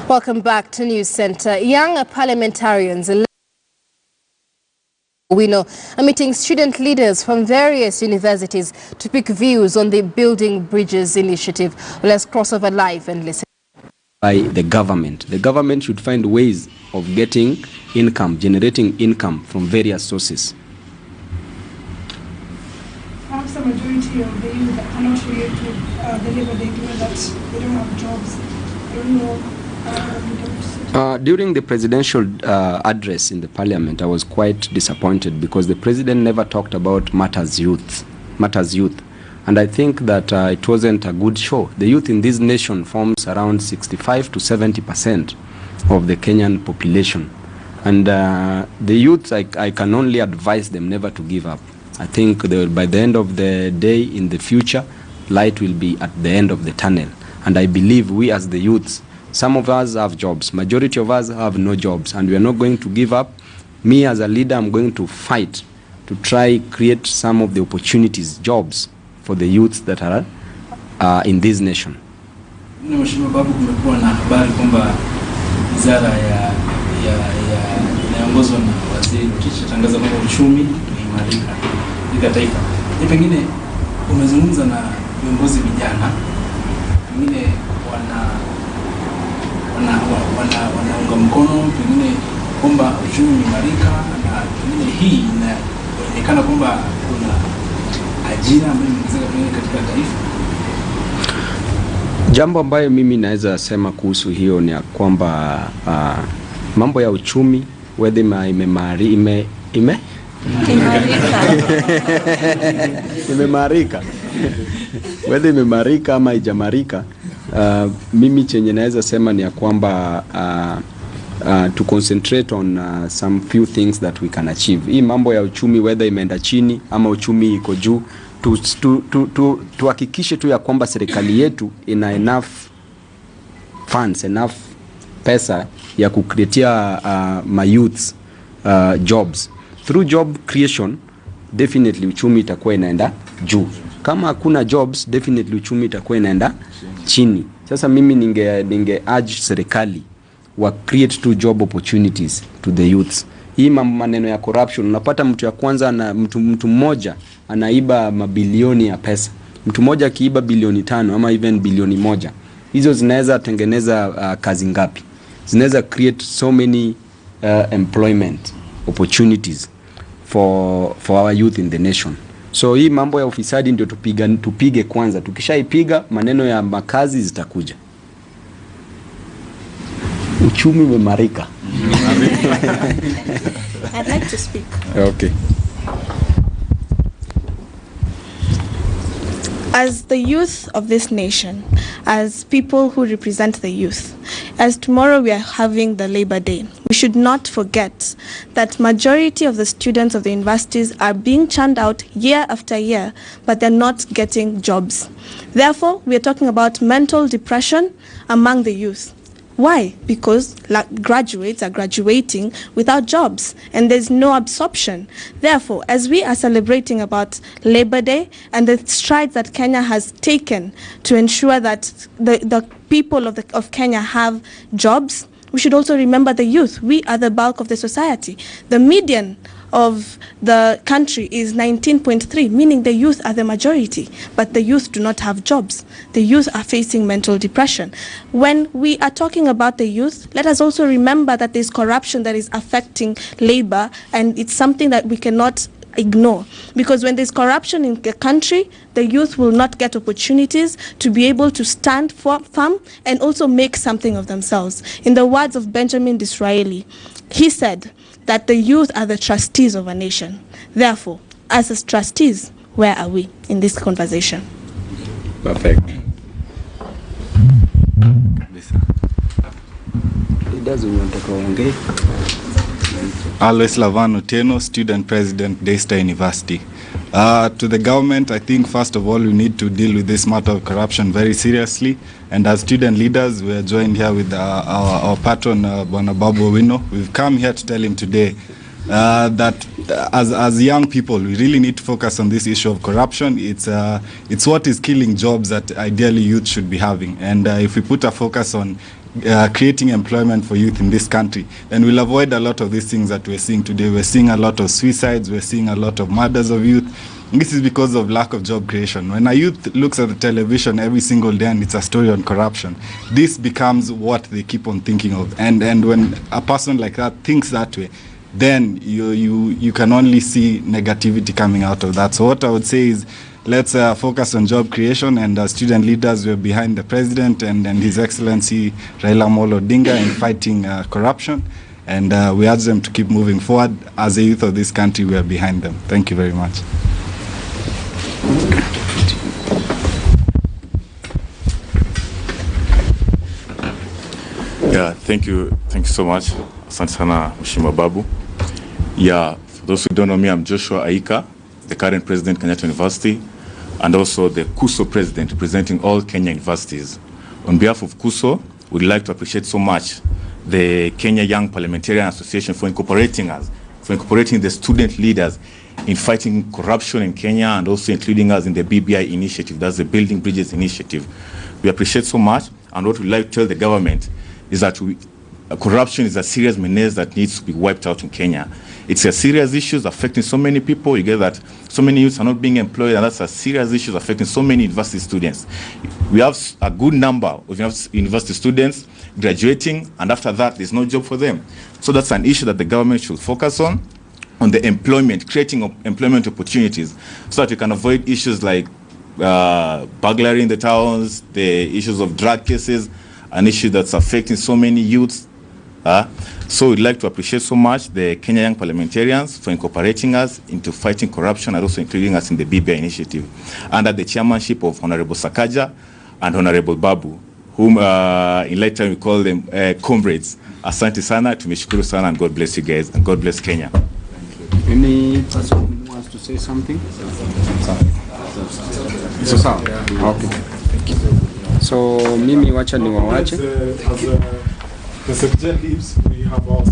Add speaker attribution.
Speaker 1: Welcome back to News Center. Young parliamentarians are meeting student leaders from various universities to pick views on the Building Bridges initiative. Let's cross over live and listen.
Speaker 2: By the government. The government should find ways of getting income, generating income from various sources.
Speaker 3: Perhaps the majority of the youth that cannot relate to the labor day, given that they don't have jobs. I don't know.
Speaker 2: During the presidential address in the parliament, I was quite disappointed because the president never talked about matters youth. And I think that it wasn't a good show. The youth in this nation forms around 65 to 70% of the Kenyan population. And the youth, I can only advise them never to give up. I think by the end of the day, in the future, light will be at the end of the tunnel. And I believe we as the youths, some of us have jobs, majority of us have no jobs, and we are not going to give up. Me as a leader, I'm going to fight to try create some of the opportunities, jobs for the youths that are in this nation.
Speaker 4: Mheshimiwa Babu, kumekuwa na habari kwamba wizara inayoongozwa na waziri Rotich tangaza kwamba uchumi umeimarika katika taifa. Pengine umezungumza na viongozi vijana, pengine wanaunga mkono pengine kwamba uchumi umeimarika, na pengine hii inaonekana kwamba kuna ajira ambayo imeongezeka pengine katika taifa.
Speaker 2: Jambo ambayo mimi naweza sema kuhusu hiyo ni kwamba mambo ya uchumi whether imemarika whether imemarika ama haijamarika, mimi chenye naweza sema ni ya kwamba to concentrate on some few things that we can achieve. Hii mambo ya uchumi whether imeenda chini ama uchumi iko juu, tuhakikishe tu ya kwamba serikali yetu ina enough funds, enough pesa ya kucreatea my youths jobs. Through job creation, definitely uchumi itakuwa inaenda juu. Kama hakuna jobs, definitely uchumi itakuwa inaenda chini. Sasa mimi ninge urge serikali wa create two job opportunities to the youths. Hii maneno ya corruption, unapata mtu ya kwanza na mtu mmoja anaiba mabilioni ya pesa. Mtu mmoja akiiba bilioni 5 ama even bilioni 1. Hizo zinaweza tengeneza kazi ngapi? Zinaweza create so many employment opportunities for our youth in the nation. So hii mambo ya ufisadi ndio tupige kwanza. Tukishaipiga maneno ya makazi zitakuja. Uchumi umemarika.
Speaker 5: I'd like to speak.
Speaker 2: Okay.
Speaker 5: As the youth of this nation, as people who represent the youth, as tomorrow we are having the Labor Day, we should not forget that majority of the students of the universities are being churned out year after year, but they're not getting jobs. Therefore, we are talking about mental depression among the youth. Why? Because graduates are graduating without jobs and there's no absorption. Therefore, as we are celebrating about Labor Day and the strides that Kenya has taken to ensure that the people of Kenya have jobs, we should also remember the youth. We are the bulk of the society. The median of the country is 19.3, meaning the youth are the majority, but the youth do not have jobs. The youth are facing mental depression. When we are talking about the youth, let us also remember that there's corruption that is affecting labor, and it's something that we cannot ignore, because when there's corruption in the country, the youth will not get opportunities to be able to stand firm and also make something of themselves. In the words of Benjamin Disraeli, he said that the youth are the trustees of a nation. Therefore, as trustees, where are we in this conversation?
Speaker 2: Perfect.
Speaker 6: Alois Lavano Teno, student president, Daystar University. To the government, I think first of all we need to deal with this matter of corruption very seriously. And as student leaders, we are joined here with our patron, Bwana Babu Owino. We've come here to tell him today that as young people, we really need to focus on this issue of corruption. It's what is killing jobs that ideally youth should be having. And if we put a focus on creating employment for youth in this country, then we'll avoid a lot of these things that we're seeing today. We're seeing a lot of suicides, we're seeing a lot of murders of youth. This is because of lack of job creation. When a youth looks at the television every single day and it's a story on corruption, this becomes what they keep on thinking of. And when a person like that thinks that way, then you can only see negativity coming out of that. So what I would say is, let's focus on job creation, and student leaders were behind the president and His Excellency Raila Amolo Odinga in fighting corruption. And we urge them to keep moving forward. As a youth of this country, we are behind them. Thank you very much.
Speaker 7: Yeah, thank you so much. Asante sana Mheshimiwa Babu. Yeah, for those who don't know me, I'm Joshua Aika, the current president Kenyatta University, and also the KUSO president representing all Kenya universities. On behalf of KUSO, we'd like to appreciate so much the Kenya Young Parliamentarian Association for incorporating us, for incorporating the student leaders in fighting corruption in Kenya, and also including us in the BBI initiative, that's the Building Bridges initiative. We appreciate so much, and what we'd like to tell the government is that corruption is a serious menace that needs to be wiped out in Kenya. It's a serious issue affecting so many people. You get that so many youths are not being employed, and that's a serious issue affecting so many university students. We have a good number of university students graduating, and after that, there's no job for them. So that's an issue that the government should focus on the employment, creating employment opportunities, so that you can avoid issues like burglary in the towns, the issues of drug cases, an issue that's affecting so many youths. So we'd like to appreciate so much the Kenya Young Parliamentarians for incorporating us into fighting corruption, and also including us in the BBI initiative under the chairmanship of Honorable Sakaja and Honorable Babu, whom in later time we call them comrades. Asante sana, tumeshukuru sana, and God bless you guys, and God bless Kenya.
Speaker 2: Any person who wants to say something? So, okay. So mimi wacha niwawache.
Speaker 8: The secretary leaves, we have our